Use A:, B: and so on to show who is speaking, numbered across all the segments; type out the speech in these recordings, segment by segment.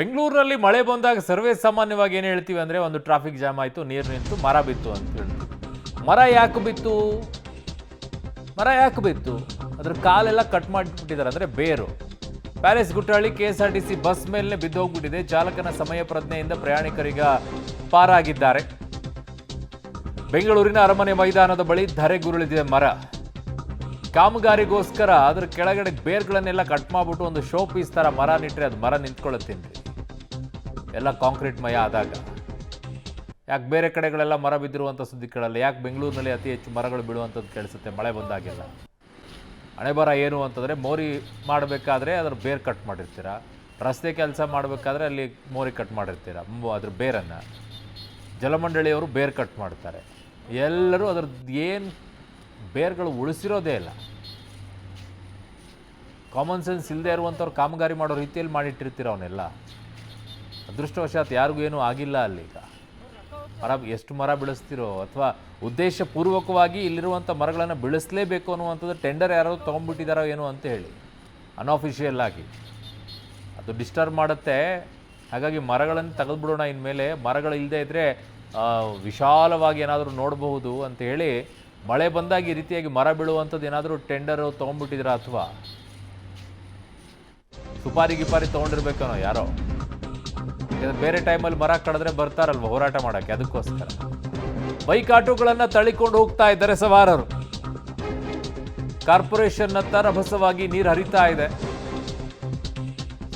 A: ಬೆಂಗಳೂರಿನಲ್ಲಿ ಮಳೆ ಬಂದಾಗ ಸರ್ವೇ ಸಾಮಾನ್ಯವಾಗಿ ಏನು ಹೇಳ್ತೀವಿ ಅಂದರೆ ಒಂದು ಟ್ರಾಫಿಕ್ ಜಾಮ್ ಆಯಿತು, ನೀರು ನಿಂತು, ಮರ ಬಿತ್ತು ಅಂತ ಹೇಳ್ತೀವಿ. ಮರ ಯಾಕೆ ಬಿತ್ತು? ಅದ್ರ ಕಾಲೆಲ್ಲ ಕಟ್ ಮಾಡಿಬಿಟ್ಟಿದ್ದಾರೆ, ಅಂದರೆ ಬೇರು. ಪ್ಯಾಲೇಸ್ ಗುಟ್ಟಹಳ್ಳಿ KSRTC ಬಸ್ ಮೇಲೆ ಬಿದ್ದು ಹೋಗ್ಬಿಟ್ಟಿದೆ. ಚಾಲಕನ ಸಮಯ ಪ್ರಜ್ಞೆಯಿಂದ ಪ್ರಯಾಣಿಕರೀಗ ಪಾರಾಗಿದ್ದಾರೆ. ಬೆಂಗಳೂರಿನ ಅರಮನೆ ಮೈದಾನದ ಬಳಿ ಧರೆಗುರುಳಿದೆ ಮರ. ಕಾಮಗಾರಿಗೋಸ್ಕರ ಅದ್ರ ಕೆಳಗಡೆ ಬೇರ್ಗಳನ್ನೆಲ್ಲ ಕಟ್ ಮಾಡಿಬಿಟ್ಟು ಒಂದು ಶೋ ಪೀಸ್ ಥರ ಮರ ನಿಟ್ಟರೆ ಅದು ಮರ ನಿಂತ್ಕೊಳ್ಳುತ್ತೇನ್ರಿ ಎಲ್ಲ ಕಾಂಕ್ರೀಟ್ ಮಯ ಆದಾಗ. ಯಾಕೆ ಬೇರೆ ಕಡೆಗಳೆಲ್ಲ ಮರ ಬಿದ್ದಿರುವಂಥ ಸುದ್ದಿ ಕೇಳಲ್ಲ? ಯಾಕೆ ಬೆಂಗಳೂರಿನಲ್ಲಿ ಅತಿ ಹೆಚ್ಚು ಮರಗಳು ಬೀಳುವಂಥದ್ದು ಕೇಳಿಸುತ್ತೆ ಮಳೆ ಬಂದಾಗೆಲ್ಲ? ಹಣೆ ಬರ ಏನು ಅಂತಂದರೆ, ಮೋರಿ ಮಾಡಬೇಕಾದ್ರೆ ಅದ್ರ ಬೇರು ಕಟ್ ಮಾಡಿರ್ತೀರ, ರಸ್ತೆ ಕೆಲಸ ಮಾಡಬೇಕಾದ್ರೆ ಅಲ್ಲಿ ಮೋರಿ ಕಟ್ ಮಾಡಿರ್ತೀರ, ಅದ್ರ ಬೇರನ್ನು ಜಲಮಂಡಳಿಯವರು ಬೇರು ಕಟ್ ಮಾಡ್ತಾರೆ. ಎಲ್ಲರೂ ಅದ್ರದ್ದು ಏನು ಬೇರ್ಗಳು ಉಳಿಸಿರೋದೇ ಇಲ್ಲ. ಕಾಮನ್ ಸೆನ್ಸ್ ಇಲ್ಲದೆ ಇರುವಂಥವ್ರು ಕಾಮಗಾರಿ ಮಾಡೋ ರೀತಿಯಲ್ಲಿ ಮಾಡಿಟ್ಟಿರ್ತೀರ ಅವನ್ನೆಲ್ಲ. ಅದೃಷ್ಟವಶಾತ್ ಯಾರಿಗೂ ಏನೂ ಆಗಿಲ್ಲ ಅಲ್ಲೀಗ. ಎಷ್ಟು ಮರ ಬೆಳೆಸ್ತಿರೋ, ಅಥವಾ ಉದ್ದೇಶಪೂರ್ವಕವಾಗಿ ಇಲ್ಲಿರುವಂಥ ಮರಗಳನ್ನು ಬೆಳೆಸಲೇಬೇಕು ಅನ್ನುವಂಥದ್ದು ಟೆಂಡರ್ ಯಾರೋ ತೊಗೊಂಡ್ಬಿಟ್ಟಿದ್ದಾರೋ ಏನೋ ಅಂತ ಹೇಳಿ ಅನ್ಅಫಿಷಿಯಲ್ ಆಗಿ ಅದು ಡಿಸ್ಟರ್ಬ್ ಮಾಡುತ್ತೆ. ಹಾಗಾಗಿ ಮರಗಳನ್ನು ತೆಗೆದುಬಿಡೋಣ, ಇನ್ಮೇಲೆ ಮರಗಳು ಇಲ್ಲದೆ ಇದ್ದರೆ ವಿಶಾಲವಾಗಿ ಏನಾದರೂ ನೋಡಬಹುದು ಅಂತ ಹೇಳಿ ಮಳೆ ಬಂದಾಗ ಈ ರೀತಿಯಾಗಿ ಮರ ಬೀಳುವಂಥದ್ದು ಏನಾದರೂ ಟೆಂಡರು ತೊಗೊಂಡ್ಬಿಟ್ಟಿದ್ರ, ಅಥವಾ ಸುಪಾರಿ ಗಿಪಾರಿ ತೊಗೊಂಡಿರ್ಬೇಕನೋ ಯಾರೋ. ಬೇರೆ ಟೈಮಲ್ಲಿ ಮರ ಕಡಿದ್ರೆ ಬರ್ತಾರಲ್ವ ಹೋರಾಟ ಮಾಡೋಕ್ಕೆ, ಅದಕ್ಕೋಸ್ಕರ. ಬೈಕ್ ಆಟೋಗಳನ್ನು ತಳ್ಳಿಕೊಂಡು ಹೋಗ್ತಾ ಇದ್ದಾರೆ ಸವಾರರು. ಕಾರ್ಪೊರೇಷನ್ನತ್ತ ರಭಸವಾಗಿ ನೀರು ಹರಿತಾ ಇದೆ.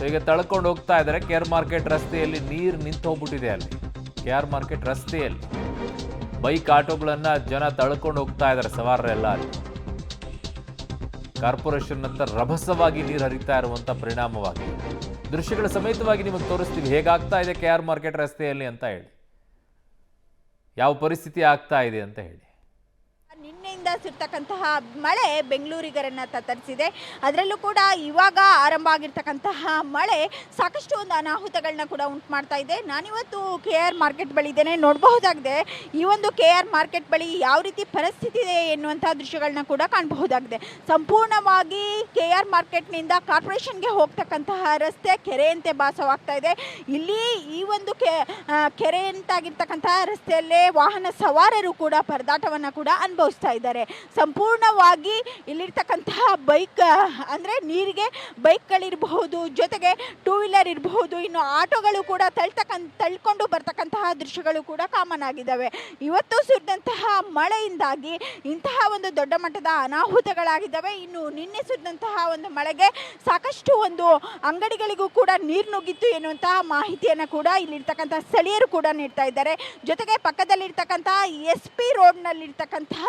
A: ಈಗ ತಳ್ಕೊಂಡು ಹೋಗ್ತಾ ಇದ್ದಾರೆ. KR ಮಾರ್ಕೆಟ್ ರಸ್ತೆಯಲ್ಲಿ ನೀರು ನಿಂತು ಹೋಗ್ಬಿಟ್ಟಿದೆ. ಅಲ್ಲಿ KR ಮಾರ್ಕೆಟ್ ರಸ್ತೆಯಲ್ಲಿ ಬೈಕ್ ಆಟೋಗಳನ್ನು ಜನ ತಳ್ಕೊಂಡು ಹೋಗ್ತಾ ಇದ್ದಾರೆ ಸವಾರರೆಲ್ಲ. ಅಲ್ಲಿ ಕಾರ್ಪೊರೇಷನ್ನತ್ತ ರಭಸವಾಗಿ ನೀರು ಹರಿತಾ ಇರುವಂಥ ಪರಿಣಾಮವಾಗಿ ದೃಶ್ಯಗಳ ಸಮೇತವಾಗಿ ನಿಮಗೆ ತೋರಿಸ್ತೀವಿ ಹೇಗಾಗ್ತಾ ಇದೆ KR ಮಾರ್ಕೆಟ್ ರಸ್ತೆಯಲ್ಲಿ ಅಂತ ಹೇಳಿ, ಯಾವ ಪರಿಸ್ಥಿತಿ ಆಗ್ತಾ ಇದೆ ಅಂತ ಹೇಳಿ.
B: ನಿನ್ನೆಯಿಂದ ಸುರ್ತಕ್ಕಂತಹ ಮಳೆ ಬೆಂಗಳೂರಿಗರನ್ನ ತತ್ತರಿಸಿದೆ. ಅದರಲ್ಲೂ ಕೂಡ ಇವಾಗ ಆರಂಭ ಆಗಿರ್ತಕ್ಕಂತಹ ಮಳೆ ಸಾಕಷ್ಟು ಒಂದು ಅನಾಹುತಗಳನ್ನ ಕೂಡ ಉಂಟು ಮಾಡ್ತಾ ಇದೆ. ನಾನಿವತ್ತು KR ಮಾರ್ಕೆಟ್ ಬಳಿ ಇದ್ದೇನೆ. ನೋಡಬಹುದಾಗಿದೆ ಈ ಒಂದು KR ಮಾರ್ಕೆಟ್ ಬಳಿ ಯಾವ ರೀತಿ ಪರಿಸ್ಥಿತಿ ಇದೆ ಎನ್ನುವಂಥ ದೃಶ್ಯಗಳನ್ನ ಕೂಡ ಕಾಣಬಹುದಾಗಿದೆ. ಸಂಪೂರ್ಣವಾಗಿ KR ಮಾರ್ಕೆಟ್ನಿಂದ ಕಾರ್ಪೊರೇಷನ್ಗೆ ಹೋಗ್ತಕ್ಕಂತಹ ರಸ್ತೆ ಕೆರೆಯಂತೆ ಭಾಸವಾಗ್ತಾ ಇದೆ. ಇಲ್ಲಿ ಈ ಒಂದು ಕೆರೆಯಂತಾಗಿರ್ತಕ್ಕಂತಹ ರಸ್ತೆಯಲ್ಲೇ ವಾಹನ ಸವಾರರು ಕೂಡ ಪರದಾಟವನ್ನು ಕೂಡ ಅನುಭವಿಸ್ತಾ ಇದ್ದಾರೆ. ಸಂಪೂರ್ಣವಾಗಿ ಇಲ್ಲಿರ್ತಕ್ಕಂತಹ ಬೈಕ್ ಅಂದರೆ ನೀರಿಗೆ ಬೈಕ್ಗಳಿರಬಹುದು, ಜೊತೆಗೆ ಟೂ ವೀಲರ್ ಇರಬಹುದು, ಇನ್ನು ಆಟೋಗಳು ಕೂಡ ತಳ್ಕೊಂಡು ಬರ್ತಕ್ಕಂತಹ ದೃಶ್ಯಗಳು ಕೂಡ ಕಾಮನ್ ಆಗಿದ್ದಾವೆ. ಇವತ್ತು ಸುರಿದಂತಹ ಮಳೆಯಿಂದಾಗಿ ಇಂತಹ ಒಂದು ದೊಡ್ಡ ಮಟ್ಟದ ಅನಾಹುತಗಳಾಗಿದ್ದಾವೆ. ಇನ್ನು ನಿನ್ನೆ ಸುರಿದಂತಹ ಒಂದು ಮಳೆಗೆ ಸಾಕಷ್ಟು ಒಂದು ಅಂಗಡಿಗಳಿಗೂ ಕೂಡ ನೀರು ನುಗ್ಗಿತ್ತು ಎನ್ನುವಂತಹ ಮಾಹಿತಿಯನ್ನು ಕೂಡ ಇಲ್ಲಿರ್ತಕ್ಕಂಥ ಸ್ಥಳೀಯರು ಕೂಡ ನೀಡ್ತಾ ಇದ್ದಾರೆ. ಜೊತೆಗೆ ಪಕ್ಕದಲ್ಲಿರ್ತಕ್ಕಂತಹ SP ರೋಡ್ನಲ್ಲಿರ್ತಕ್ಕಂತಹ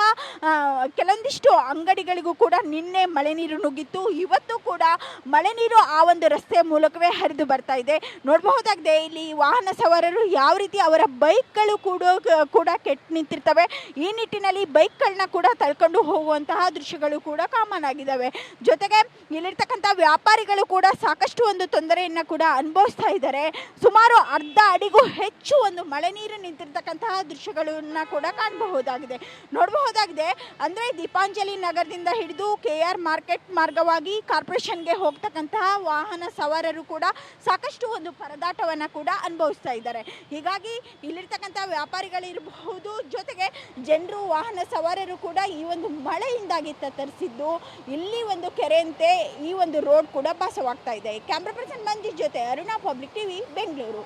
B: ಕೆಲವೊಂದಿಷ್ಟು ಅಂಗಡಿಗಳಿಗೂ ಕೂಡ ನಿನ್ನೆ ಮಳೆ ನೀರು ನುಗ್ಗಿತ್ತು. ಇವತ್ತು ಕೂಡ ಮಳೆ ನೀರು ಆ ಒಂದು ರಸ್ತೆಯ ಮೂಲಕವೇ ಹರಿದು ಬರ್ತಾ ಇದೆ. ನೋಡಬಹುದಾಗಿದೆ ಇಲ್ಲಿ ವಾಹನ ಸವಾರರು ಯಾವ ರೀತಿ ಅವರ ಬೈಕ್ಗಳು ಕೂಡ ಕೆಟ್ಟು ನಿಂತಿರ್ತವೆ. ಈ ನಿಟ್ಟಿನಲ್ಲಿ ಬೈಕ್ಗಳನ್ನ ಕೂಡ ತಳ್ಕೊಂಡು ಹೋಗುವಂತಹ ದೃಶ್ಯಗಳು ಕೂಡ ಕಾಮನ್ ಆಗಿದ್ದಾವೆ. ಜೊತೆಗೆ ಇಲ್ಲಿರ್ತಕ್ಕಂಥ ವ್ಯಾಪಾರಿಗಳು ಕೂಡ ಸಾಕಷ್ಟು ಒಂದು ತೊಂದರೆಯನ್ನು ಕೂಡ ಅನುಭವಿಸ್ತಾ ಇದ್ದಾರೆ. ಸುಮಾರು ಅರ್ಧ ಅಡಿಗೂ ಹೆಚ್ಚು ಒಂದು ಮಳೆ ನೀರು ನಿಂತಿರ್ತಕ್ಕಂತಹ ದೃಶ್ಯಗಳನ್ನ ಕೂಡ ಕಾಣಬಹುದಾಗಿದೆ. ನೋಡಬಹುದಾಗಿದೆ ಅಂದರೆ ದೀಪಾಂಜಲಿ ನಗರದಿಂದ ಹಿಡಿದು KR ಮಾರ್ಕೆಟ್ ಮಾರ್ಗವಾಗಿ ಕಾರ್ಪೊರೇಷನ್ಗೆ ಹೋಗ್ತಕ್ಕಂತಹ ವಾಹನ ಸವಾರರು ಕೂಡ ಸಾಕಷ್ಟು ಒಂದು ಪರದಾಟವನ್ನು ಕೂಡ ಅನುಭವಿಸ್ತಾ ಇದ್ದಾರೆ. ಹೀಗಾಗಿ ಇಲ್ಲಿರ್ತಕ್ಕಂಥ ವ್ಯಾಪಾರಿಗಳಿರಬಹುದು, ಜೊತೆಗೆ ಜನರು ವಾಹನ ಸವಾರರು ಕೂಡ ಈ ಒಂದು ಮಳೆಯಿಂದಾಗಿ ತತ್ತರಿಸಿದ್ದು ಇಲ್ಲಿ ಒಂದು ಕೆರೆಯಂತೆ ಈ ಒಂದು ರೋಡ್ ಕೂಡ ಭಾಸವಾಗ್ತಾ ಇದೆ. ಕ್ಯಾಮ್ರಾ ಪರ್ಸನ್ ಮಂಜು ಜೊತೆ ಅರುಣಾ, ಪಬ್ಲಿಕ್ TV, ಬೆಂಗಳೂರು.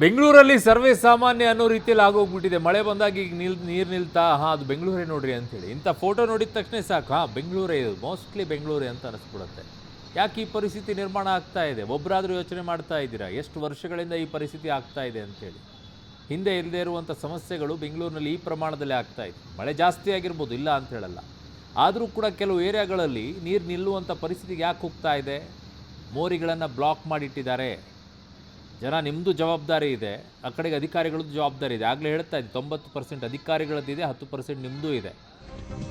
A: ಬೆಂಗಳೂರಲ್ಲಿ ಸರ್ವೇ ಸಾಮಾನ್ಯ ಅನ್ನೋ ರೀತಿಯಲ್ಲಿ ಆಗೋಗ್ಬಿಟ್ಟಿದೆ. ಮಳೆ ಬಂದಾಗ ಈಗ ನೀರು ನಿಲ್ತಾ ಅದು ಬೆಂಗಳೂರೇ ನೋಡ್ರಿ ಅಂಥೇಳಿ ಇಂಥ ಫೋಟೋ ನೋಡಿದ ತಕ್ಷಣ ಸಾಕು ಬೆಂಗಳೂರೇ, ಇದು ಮೋಸ್ಟ್ಲಿ ಬೆಂಗಳೂರೇ ಅಂತ ಅನಿಸ್ಬಿಡುತ್ತೆ. ಯಾಕೆ ಈ ಪರಿಸ್ಥಿತಿ ನಿರ್ಮಾಣ ಆಗ್ತಾ ಇದೆ? ಒಬ್ಬರಾದರೂ ಯೋಚನೆ ಮಾಡ್ತಾ ಇದ್ದೀರಾ ಎಷ್ಟು ವರ್ಷಗಳಿಂದ ಈ ಪರಿಸ್ಥಿತಿ ಆಗ್ತಾ ಇದೆ ಅಂಥೇಳಿ? ಹಿಂದೆ ಇಲ್ಲದೆ ಇರುವಂಥ ಸಮಸ್ಯೆಗಳು ಬೆಂಗಳೂರಿನಲ್ಲಿ ಈ ಪ್ರಮಾಣದಲ್ಲಿ ಆಗ್ತಾ ಇದೆ. ಮಳೆ ಜಾಸ್ತಿ ಆಗಿರ್ಬೋದು, ಇಲ್ಲ ಅಂತ ಹೇಳಲ್ಲ, ಆದರೂ ಕೂಡ ಕೆಲವು ಏರಿಯಾಗಳಲ್ಲಿ ನೀರು ನಿಲ್ಲುವಂಥ ಪರಿಸ್ಥಿತಿಗೆ ಯಾಕೆ ಹೋಗ್ತಾ ಇದೆ? ಮೋರಿಗಳನ್ನು ಬ್ಲಾಕ್ ಮಾಡಿಟ್ಟಿದ್ದಾರೆ. ಜನ ನಿಮ್ಮದು ಜವಾಬ್ದಾರಿ ಇದೆ, ಆ ಕಡೆಗೆ ಅಧಿಕಾರಿಗಳದ್ದು ಜವಾಬ್ದಾರಿ ಇದೆ. ಆಗಲೇ ಹೇಳ್ತಾ ಇದ್ದೆ 90% ಅಧಿಕಾರಿಗಳದ್ದಿದೆ, 10% ನಿಮ್ಮದು ಇದೆ.